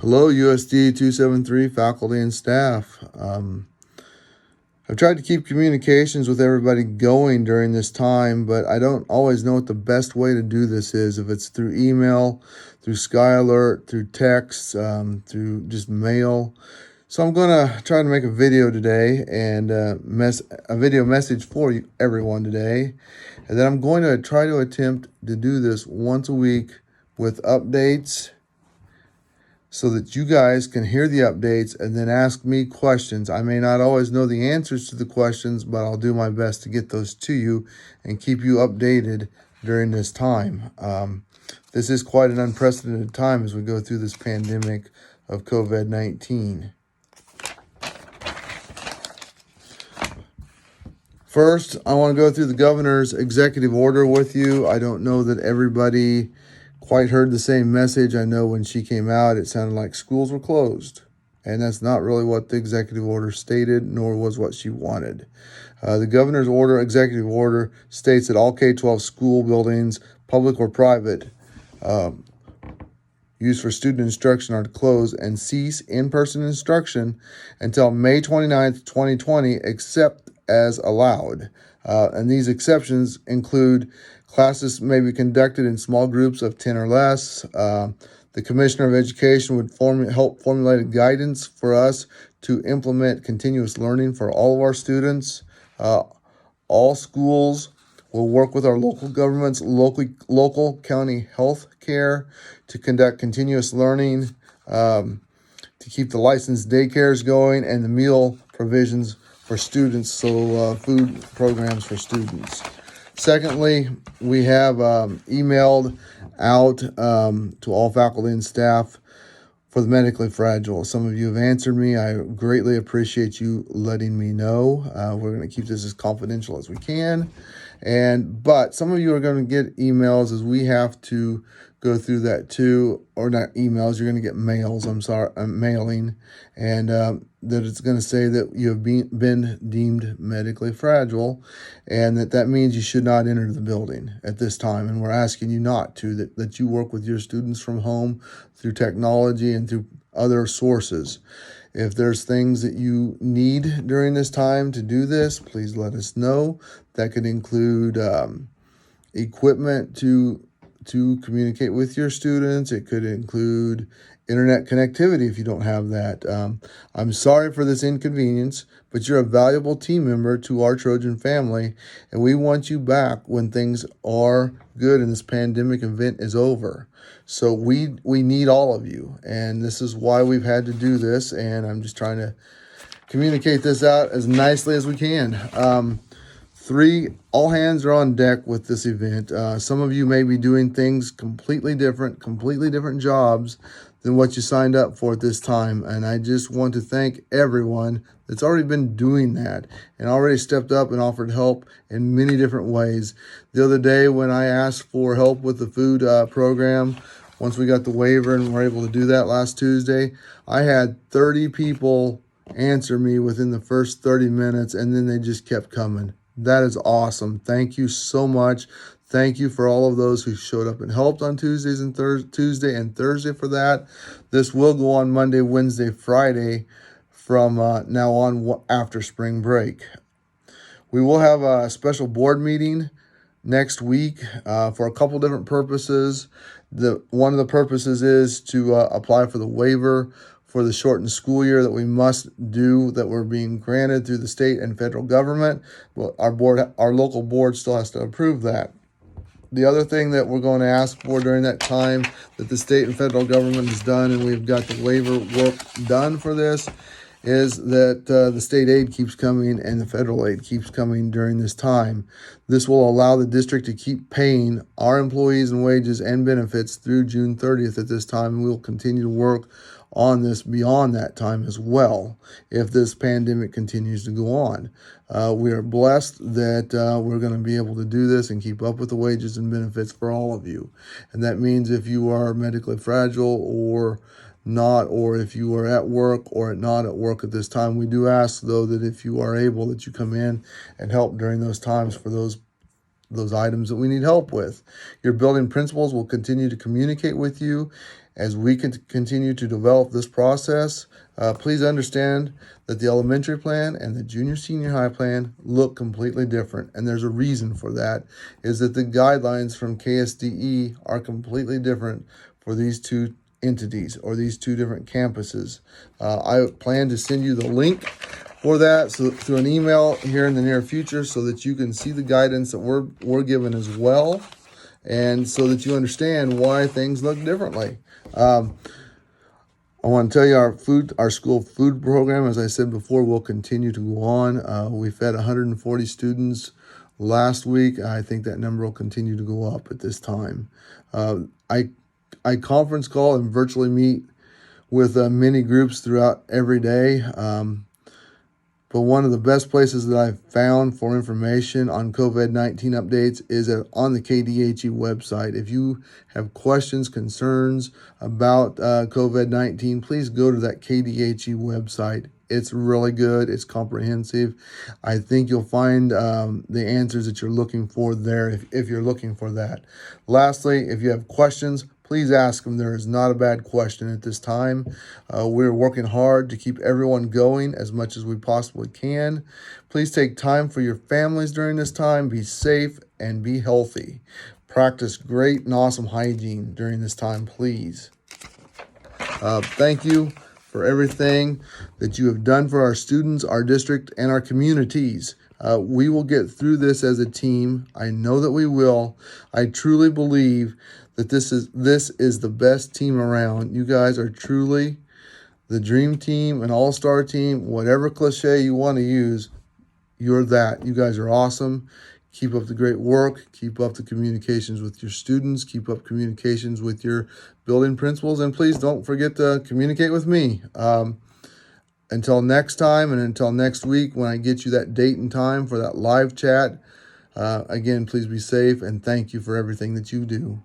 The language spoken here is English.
Hello, USD 273 faculty and staff. I've tried to keep communications with everybody going during this time, but I don't always know what the best way to do this is. If it's through email, through Sky Alert, through text, through just mail. So I'm going to try to make a video today and a video message for everyone today. And then I'm going to try to attempt to do this once a week with updates, so that you guys can hear the updates and then ask me questions. I may not always know the answers to the questions, but I'll do my best to get those to you and keep you updated during this time. This is quite an unprecedented time as we go through this pandemic of COVID-19. First, I want to go through the governor's executive order with you. I don't know that everybody quite heard the same message. I know when she came out, it sounded like schools were closed. And that's not really what the executive order stated, nor was what she wanted. The governor's executive order states that all K-12 school buildings, public or private, used for student instruction are to close and cease in-person instruction until May 29th, 2020, except as allowed. And these exceptions include classes may be conducted in small groups of 10 or less. The Commissioner of Education would help formulate guidance for us to implement continuous learning for all of our students. All schools will work with our local governments, local county health care to conduct continuous learning, to keep the licensed daycares going and the meal provisions for students, so food programs for students. Secondly, we have emailed out to all faculty and staff for the medically fragile. Some of you have answered me. I greatly appreciate you letting me know. We're going to keep this as confidential as we can. But some of you are going to get emails as we have to go through that too, or not emails, you're going to get mails, mailing, and that it's going to say that you have been deemed medically fragile, and that means you should not enter the building at this time, and we're asking you not to, that you work with your students from home through technology and through other sources. If there's things that you need during this time to do this, please let us know. That could include equipment to communicate with your students. It could include internet connectivity if you don't have that. I'm sorry for this inconvenience, but you're a valuable team member to our Trojan family, and we want you back when things are good and this pandemic event is over. So we need all of you, and this is why we've had to do this, and I'm just trying to communicate this out as nicely as we can. Three, all hands are on deck with this event. Some of you may be doing things completely different jobs than what you signed up for at this time. And I just want to thank everyone that's already been doing that and already stepped up and offered help in many different ways. The other day when I asked for help with the food program, once we got the waiver and were able to do that last Tuesday, I had 30 people answer me within the first 30 minutes, and then they just kept coming. That is awesome. Thank you so much. Thank you for all of those who showed up and helped on Tuesday and Thursday for that. This will go on Monday, Wednesday, Friday from now on after spring break. We will have a special board meeting next week for a couple different purposes. One of the purposes is to apply for the waiver for the shortened school year that we must do, that we're being granted through the state and federal government. Well, our local board still has to approve that. The other thing that we're going to ask for during that time that the state and federal government has done, and we've got the waiver work done for this, is that the state aid keeps coming and the federal aid keeps coming during this time. This will allow the district to keep paying our employees and wages and benefits through June 30th at this time, and we'll continue to work on this beyond that time as well if this pandemic continues to go on. We are blessed that we're going to be able to do this and keep up with the wages and benefits for all of you. And that means if you are medically fragile or not, or if you are at work or not at work at this time, we do ask, though, that if you are able, that you come in and help during those times for those items that we need help with. Your building principals will continue to communicate with you As we can continue to develop this process, please understand that the elementary plan and the junior senior high plan look completely different. And there's a reason for that, is that the guidelines from KSDE are completely different for these two entities or these two different campuses. I plan to send you the link for that through an email here in the near future so that you can see the guidance that we're given as well, and so that you understand why things look differently. I want to tell you our school food program, as I said before, will continue to go on. We fed 140 students last week. I think that number will continue to go up at this time. I conference call and virtually meet with many groups throughout every day. But one of the best places that I've found for information on COVID-19 updates is on the KDHE website. If you have questions, concerns about COVID-19, please go to that KDHE website. It's really good. It's comprehensive. I think you'll find the answers that you're looking for there if you're looking for that. Lastly, if you have questions, please ask them. There is not a bad question at this time. We're working hard to keep everyone going as much as we possibly can. Please take time for your families during this time. Be safe and be healthy. Practice great and awesome hygiene during this time, please. Thank you for everything that you have done for our students, our district, and our communities. We will get through this as a team. I know that we will. I truly believe that this is the best team around. You guys are truly the dream team, an all-star team, whatever cliche you want to use, you're that. You guys are awesome. Keep up the great work. Keep up the communications with your students. Keep up communications with your building principals. And please don't forget to communicate with me. Until next time and until next week when I get you that date and time for that live chat, again, please be safe and thank you for everything that you do.